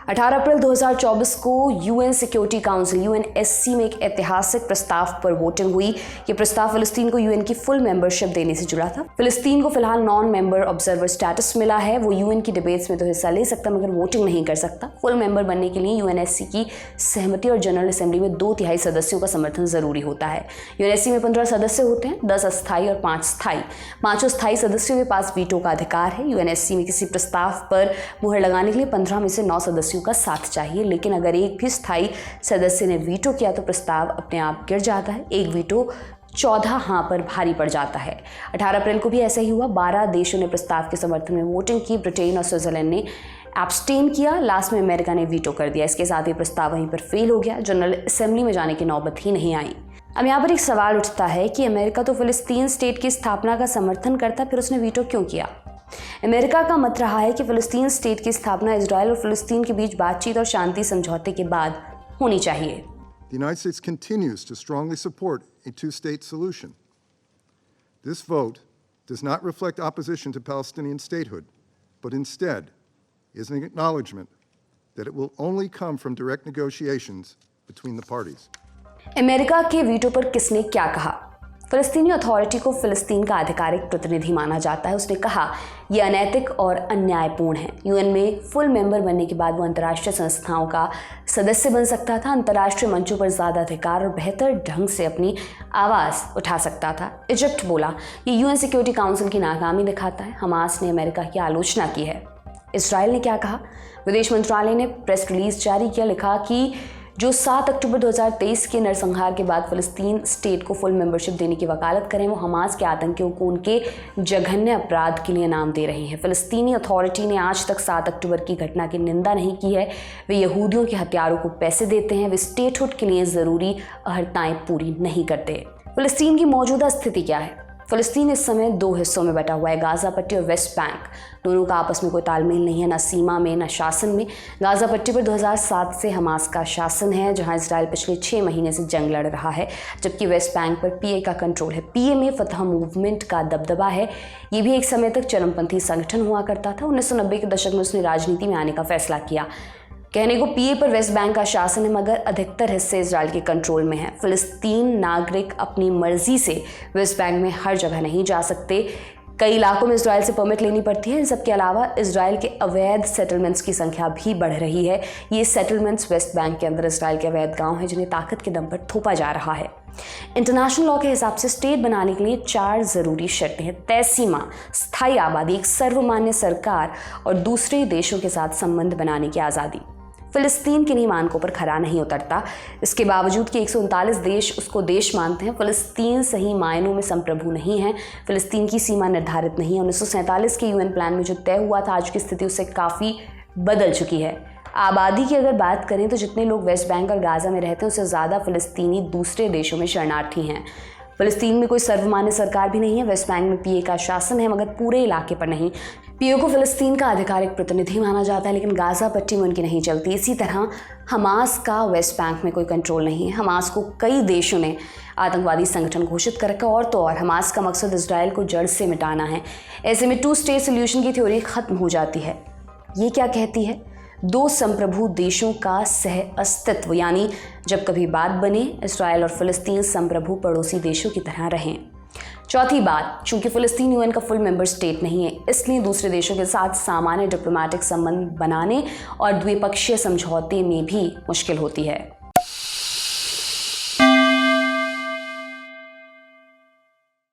18 अप्रैल 2024 को UN security council UNSC में एक ऐतिहासिक प्रस्ताव पर वोटिंग हुई। ये प्रस्ताव फिलिस्तीन को यूएन की फुल मेंबरशिप देने से जुड़ा था। फिलिस्तीन को फिलहाल नॉन मेंबर ऑब्जर्वर स्टेटस मिला है। वो यूएन की डिबेट्स में तो हिस्सा ले सकता मगर वोटिंग नहीं कर सकता। फुल मेंबर बनने के लिए यूएनएससी की सहमति और जनरल असेंबली में 2/3 सदस्यों का समर्थन जरूरी होता है। यूएनएससी में 15 सदस्य होते हैं, 10 अस्थायी और 5 स्थायी। 5 स्थायी सदस्यों के पास वीटो का अधिकार है। यूएनएससी में किसी प्रस्ताव पर मुहर लगाने के लिए 15 में से 9 सदस्यों का साथ चाहिए, लेकिन अगर एक भी स्थायी सदस्य ने वीटो किया तो प्रस्ताव अपने आप गिर जाता है। एक वीटो 14 हाँ पर भारी पड़ जाता है। 18 अप्रैल को भी ऐसा ही हुआ। 12 देशों ने प्रस्ताव के समर्थन में वोटिंग की। ब्रिटेन और स्विट्जरलैंड ने एब्सटेन किया। लास्ट में अमेरिका ने वीटो कर दिया। इसके साथ ही प्रस्ताव वहीं पर फेल हो गया। जनरल असेंबली में जाने की नौबत ही नहीं आई। अब यहाँ पर एक सवाल उठता है कि अमेरिका तो फिलिस्तीन स्टेट की स्थापना का समर्थन करता, फिर उसने वीटो क्यों किया? अमेरिका का मत रहा है कि फिलिस्तीन स्टेट की स्थापना इजराइल और फिलिस्तीन के बीच बातचीत और शांति समझौते के बाद होनी चाहिए। The United States continues to strongly support a two-state solution. This vote does not reflect opposition to Palestinian statehood, but instead is an acknowledgement that it will only come from direct negotiations between the parties. America के veto पर किसने क्या कहा? फिलिस्तीनी authority को फिलिस्तीन का आधिकारिक प्रतिनिधि माना जाता है। उसने कहा यह अनैतिक और अन्यायपूर्ण है। यूएन में फुल मेंबर बनने के बाद वो अंतर्राष्ट्रीय संस्थाओं का सदस्य बन सकता था, अंतर्राष्ट्रीय मंचों पर ज़्यादा अधिकार और बेहतर ढंग से अपनी आवाज़ उठा सकता था। इजिप्ट बोला ये यूएन सिक्योरिटी काउंसिल की नाकामी दिखाता है। हमास ने अमेरिका की आलोचना की है। इसराइल ने क्या कहा? विदेश मंत्रालय ने प्रेस रिलीज जारी किया, लिखा कि जो 7 अक्टूबर 2023 के नरसंहार के बाद फिलिस्तीन स्टेट को फुल मेंबरशिप देने की वकालत करें, वो हमास के आतंकियों को उनके जघन्य अपराध के लिए नाम दे रहे हैं। फिलिस्तीनी अथॉरिटी ने आज तक 7 अक्टूबर की घटना की निंदा नहीं की है। वे यहूदियों के हत्यारों को पैसे देते हैं। वे स्टेटहुड के लिए ज़रूरी अहर्ताएँ पूरी नहीं करते। फिलिस्तीन की मौजूदा स्थिति क्या है? फिलिस्तीन इस समय 2 हिस्सों में बटा हुआ है, गाज़ा पट्टी और वेस्ट बैंक। दोनों का आपस में कोई तालमेल नहीं है, न सीमा में न शासन में। गाज़ा पट्टी पर 2007 से हमास का शासन है, जहां इसराइल पिछले 6 महीने से जंग लड़ रहा है, जबकि वेस्ट बैंक पर पीए का कंट्रोल है। पीए में फतह मूवमेंट का दबदबा है। ये भी एक समय तक चरमपंथी संगठन हुआ करता था। 1990 के दशक में उसने राजनीति में आने का फैसला किया। कहने को पीए पर वेस्ट बैंक का शासन है, मगर अधिकतर हिस्से इजराइल के कंट्रोल में है। फिलिस्तीन नागरिक अपनी मर्जी से वेस्ट बैंक में हर जगह नहीं जा सकते। कई इलाकों में इजराइल से परमिट लेनी पड़ती है। इन सबके अलावा इजराइल के अवैध सेटलमेंट्स की संख्या भी बढ़ रही है। ये सेटलमेंट्स वेस्ट बैंक के अंदर इजराइल के अवैध गांव हैं, जिन्हें ताकत के दम पर थोपा जा रहा है। इंटरनेशनल लॉ के हिसाब से स्टेट बनाने के लिए 4 ज़रूरी शर्तें हैं: तय सीमा, स्थायी आबादी, एक सर्वमान्य सरकार और दूसरे देशों के साथ संबंध बनाने की आज़ादी। फिलिस्तीन किन्हीं मानकों पर खरा नहीं उतरता। इसके बावजूद कि 139 देश उसको देश मानते हैं, फिलिस्तीन सही मायनों में संप्रभु नहीं है। फिलिस्तीन की सीमा निर्धारित नहीं है। 1947 के यूएन प्लान में जो तय हुआ था, आज की स्थिति उससे काफ़ी बदल चुकी है। आबादी की अगर बात करें तो जितने लोग वेस्ट बैंक और गाज़ा में रहते हैं, उससे ज़्यादा फिलिस्तीनी दूसरे देशों में शरणार्थी हैं। फिलिस्तीन में कोई सर्वमान्य सरकार भी नहीं है। वेस्ट बैंक में पीए का शासन है, मगर पूरे इलाके पर नहीं। पीए को फिलिस्तीन का आधिकारिक प्रतिनिधि माना जाता है, लेकिन गाज़ा पट्टी में उनकी नहीं चलती। इसी तरह हमास का वेस्ट बैंक में कोई कंट्रोल नहीं है। हमास को कई देशों ने आतंकवादी संगठन घोषित कर रखा। और तो और हमास का मकसद इजराइल को जड़ से मिटाना है। ऐसे में 2 स्टेट सोल्यूशन की थ्योरी खत्म हो जाती है। ये क्या कहती है? 2 संप्रभु देशों का सह अस्तित्व, यानी जब कभी बात बने, इजराइल और फिलिस्तीन संप्रभु पड़ोसी देशों की तरह रहें। चौथी बात, चूंकि फिलिस्तीन यूएन का फुल मेंबर स्टेट नहीं है, इसलिए दूसरे देशों के साथ सामान्य डिप्लोमेटिक संबंध बनाने और द्विपक्षीय समझौते में भी मुश्किल होती है।